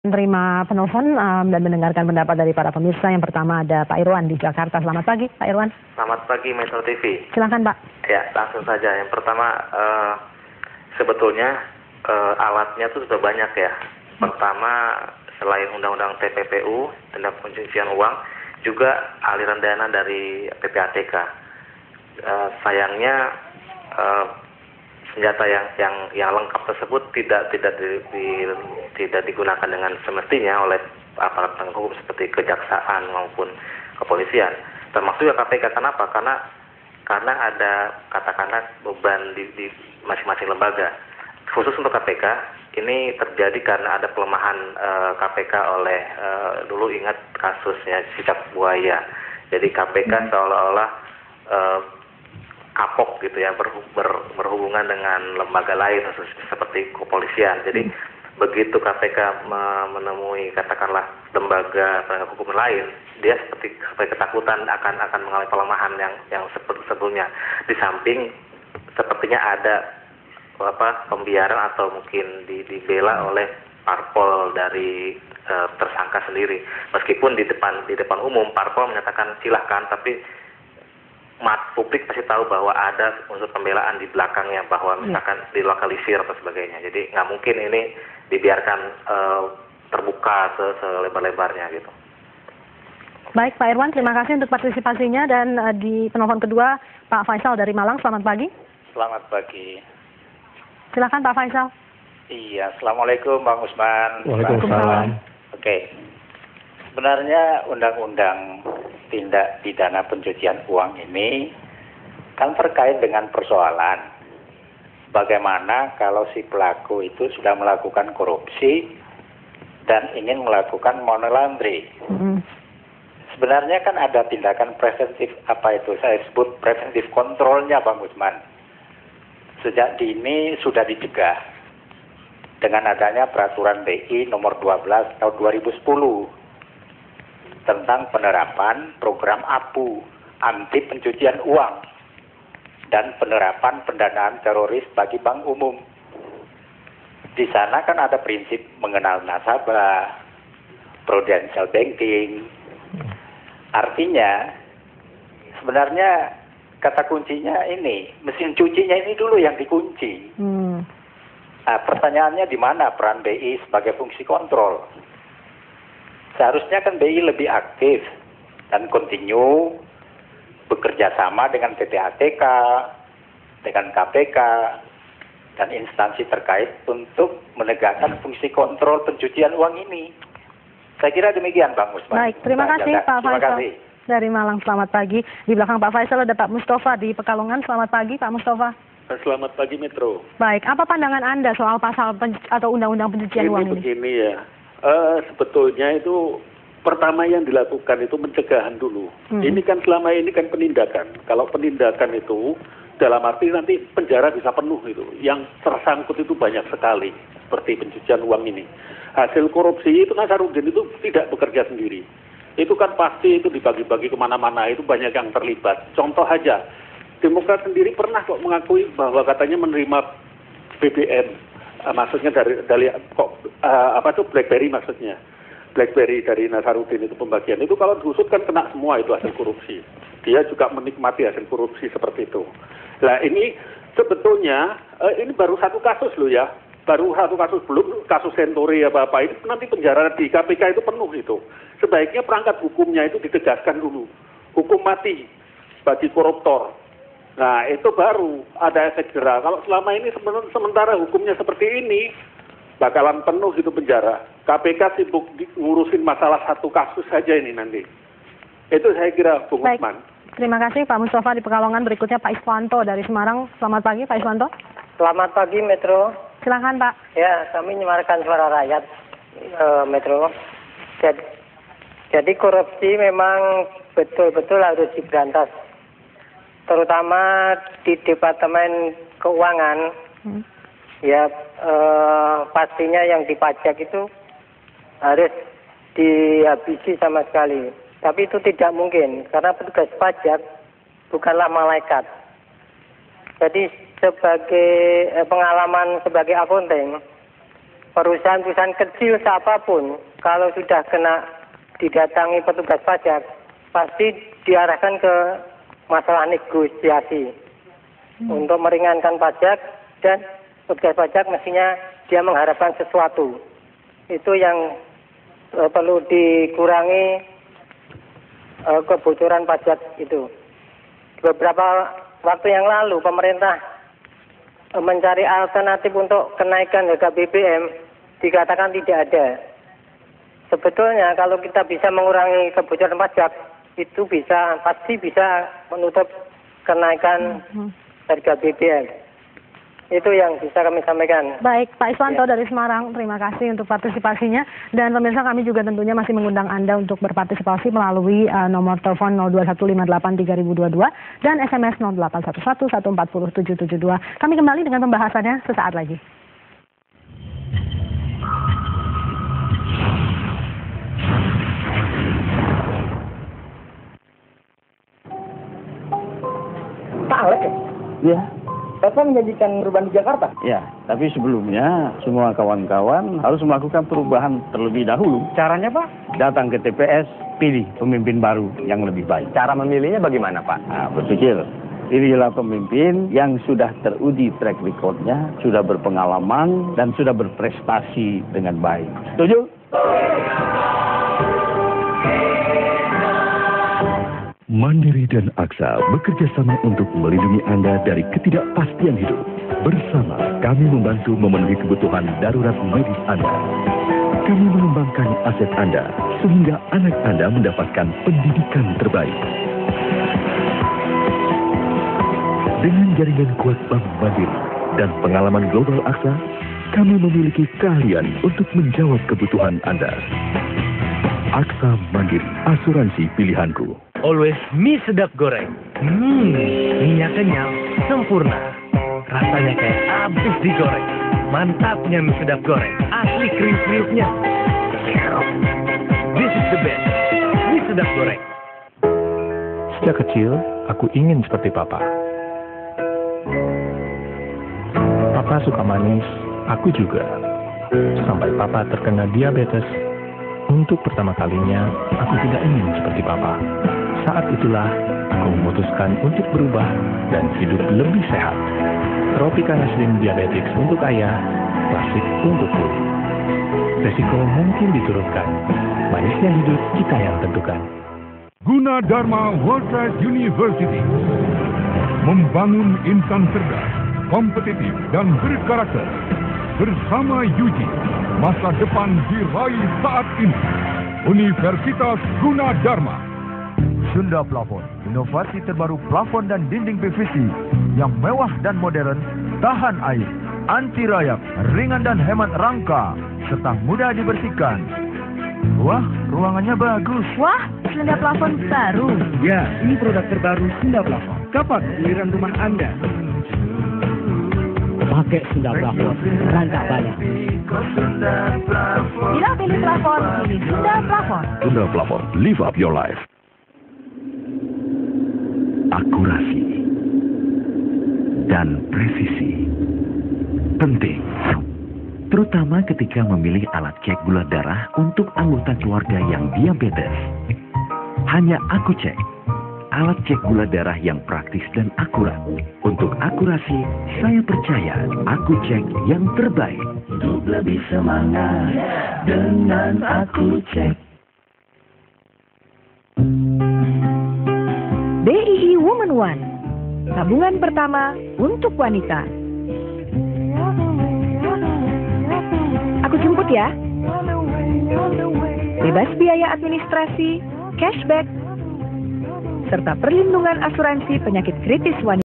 Menerima penelpon dan mendengarkan pendapat dari para pemirsa. Yang pertama ada Pak Irwan di Jakarta. Selamat pagi, Pak Irwan. Selamat pagi, Metro TV. Silakan, Pak. Ya, langsung saja. Yang pertama, sebetulnya alatnya itu sudah banyak ya. Pertama, selain Undang-Undang TPPU, tindak pencucian uang, juga aliran dana dari PPATK. Sayangnya senjata yang lengkap tersebut tidak digunakan dengan semestinya oleh aparat penegak hukum seperti kejaksaan maupun kepolisian, termasuk ya KPK. Kenapa? Karena ada katakanlah beban di masing-masing lembaga. Khusus untuk KPK ini terjadi karena ada pelemahan KPK oleh dulu ingat kasusnya cicak buaya. Jadi KPK seolah-olah kapok gitu ya, berhubungan dengan lembaga lain seperti kepolisian. Jadi begitu KPK menemui katakanlah lembaga penegak hukum lain, dia seperti ketakutan akan mengalami pelemahan yang sebelumnya. Di samping sepertinya ada pembiaran atau mungkin dibela oleh parpol dari tersangka sendiri. Meskipun di depan umum parpol menyatakan silahkan, tapi publik pasti tahu bahwa ada unsur pembelaan di belakangnya, bahwa misalkan dilokalisir atau sebagainya. Jadi nggak mungkin ini dibiarkan terbuka selebar-lebarnya gitu. Baik, Pak Irwan, terima kasih untuk partisipasinya. Dan di penelpon kedua, Pak Faisal dari Malang. Selamat pagi. Selamat pagi. Silakan Pak Faisal. Iya, Assalamualaikum Bang Usman. Waalaikumsalam. Oke. Sebenarnya undang-undang tindak pidana pencucian uang ini kan terkait dengan persoalan bagaimana kalau si pelaku itu sudah melakukan korupsi dan ingin melakukan money laundering. Sebenarnya kan ada tindakan preventif, apa itu saya sebut preventif kontrolnya Bang Usman. Sejak dini sudah dicegah dengan adanya peraturan BI nomor 12 tahun 2010 tentang penerapan program APU, anti pencucian uang, dan penerapan pendanaan teroris bagi bank umum. Di sana kan ada prinsip mengenal nasabah, prudential banking. Artinya, sebenarnya kata kuncinya ini, mesin cucinya ini dulu yang dikunci. Nah, pertanyaannya di mana peran BI sebagai fungsi kontrol? Seharusnya kan BI lebih aktif dan kontinu bekerja sama dengan PPATK, dengan KPK, dan instansi terkait untuk menegakkan fungsi kontrol pencucian uang ini. Saya kira demikian Bang Usman. Baik, terima kasih Pak Faisal dari Malang. Selamat pagi. Di belakang Pak Faisal ada Pak Mustafa di Pekalongan. Selamat pagi Pak Mustafa. Selamat pagi Metro. Baik, apa pandangan Anda soal pasal atau undang-undang pencucian uang ini? Begini ya. Sebetulnya itu pertama yang dilakukan itu pencegahan dulu. Ini kan selama ini kan penindakan. Kalau penindakan itu dalam arti nanti penjara bisa penuh itu. Yang tersangkut itu banyak sekali seperti pencucian uang ini. Hasil korupsi itu Nazarudin itu tidak bekerja sendiri. Itu kan pasti itu dibagi-bagi kemana-mana, itu banyak yang terlibat. Contoh aja, Demokrat sendiri pernah kok mengakui bahwa katanya menerima BBM. Maksudnya dari BlackBerry maksudnya. BlackBerry dari Nazarudin itu pembagian. Itu kalau diusut kan kena semua itu hasil korupsi. Dia juga menikmati hasil korupsi seperti itu. Nah ini sebetulnya ini baru satu kasus loh ya. Baru satu kasus, belum kasus Senturi apa-apa. Ini nanti penjara di KPK itu penuh itu. Sebaiknya perangkat hukumnya itu ditegaskan dulu. Hukum mati bagi koruptor. Nah itu baru ada efek jerah. Kalau selama ini sementara hukumnya seperti ini, bakalan penuh itu penjara. KPK sibuk ngurusin masalah satu kasus saja ini nanti. Itu saya kira Bung Usman. Terima kasih Pak Mustafa di Pekalongan. Berikutnya Pak Iswanto dari Semarang. Selamat pagi Pak Iswanto. Selamat pagi Metro. Silakan Pak. Ya, kami menyuarakan suara rakyat Metro. Jadi korupsi memang betul-betul harus diberantas. Terutama di Departemen Keuangan. Ya, pastinya yang dipajak itu harus dihabisi sama sekali. Tapi itu tidak mungkin, karena petugas pajak bukanlah malaikat. Jadi sebagai pengalaman sebagai akuntan, perusahaan-perusahaan kecil siapapun kalau sudah kena didatangi petugas pajak pasti diarahkan ke masalah negosiasi untuk meringankan pajak, dan petugas pajak mestinya dia mengharapkan sesuatu. Itu yang perlu dikurangi, kebocoran pajak itu. Beberapa waktu yang lalu pemerintah mencari alternatif untuk kenaikan harga BBM, dikatakan tidak ada. Sebetulnya kalau kita bisa mengurangi kebocoran pajak, itu pasti bisa menutup kenaikan harga BBM. Itu yang bisa kami sampaikan. Baik, Pak Iswanto dari Semarang, terima kasih untuk partisipasinya. Dan pemirsa, kami juga tentunya masih mengundang Anda untuk berpartisipasi melalui nomor telepon 021583022 dan SMS 0811140772. Kami kembali dengan pembahasannya sesaat lagi. Pak Alex ya? Ya, Bapak menjanjikan perubahan di Jakarta? ya. Tapi sebelumnya semua kawan-kawan harus melakukan perubahan terlebih dahulu. Caranya Pak? Datang ke TPS, pilih pemimpin baru yang lebih baik. Cara memilihnya bagaimana Pak? Nah, berpikir, pilihlah pemimpin yang sudah teruji track record-nya, sudah berpengalaman, dan sudah berprestasi dengan baik. Setuju? Mandiri dan Aksa bekerja sama untuk melindungi Anda dari ketidakpastian hidup. Bersama, kami membantu memenuhi kebutuhan darurat medis Anda. Kami mengembangkan aset Anda, sehingga anak Anda mendapatkan pendidikan terbaik. Dengan jaringan kuat Bank Mandiri dan pengalaman global Aksa, kami memiliki keahlian untuk menjawab kebutuhan Anda. Aksa Mandiri, asuransi pilihanku. Always mie sedap goreng. Minyak kenyal, sempurna. Rasanya kayak habis digoreng. Mantapnya mie sedap goreng. Asli kriuk-kriuknya. This is the best. Mie sedap goreng. Sejak kecil, aku ingin seperti Papa. Papa suka manis, aku juga. Sampai Papa terkena diabetes. Untuk pertama kalinya, aku tidak ingin seperti Papa. Saat itulah, aku memutuskan untuk berubah dan hidup lebih sehat. Tropicana Slim Diabetics untuk ayah, klasik untukku. Resiko mungkin diturunkan. Manisnya hidup kita yang tentukan. Gunadarma World Trade University membangun insan cerdas, kompetitif, dan berkarakter. Bersama Yuji, masa depan diraih saat ini. Universitas Gunadarma. Sunda Plafon, inovasi terbaru plafon dan dinding PVC yang mewah dan modern, tahan air, anti rayap, ringan dan hemat rangka, serta mudah dibersihkan. Wah, ruangannya bagus. Wah, Sunda Plafon baru. Ya, ini produk terbaru Sunda Plafon. Kapan giliran rumah Anda? Pakai Sunda Plafon, rangka banyak. Bila pilih plafon, pilih Sunda Plafon. Sunda Plafon, live up your life. Akurasi dan presisi penting, terutama ketika memilih alat cek gula darah untuk anggota keluarga yang diabetes. Hanya AkuCek, alat cek gula darah yang praktis dan akurat. Untuk akurasi, saya percaya AkuCek yang terbaik. Hidup lebih semangat dengan AkuCek. BII Woman One, tabungan pertama untuk wanita. Aku jemput ya. Bebas biaya administrasi, cashback, serta perlindungan asuransi penyakit kritis wanita.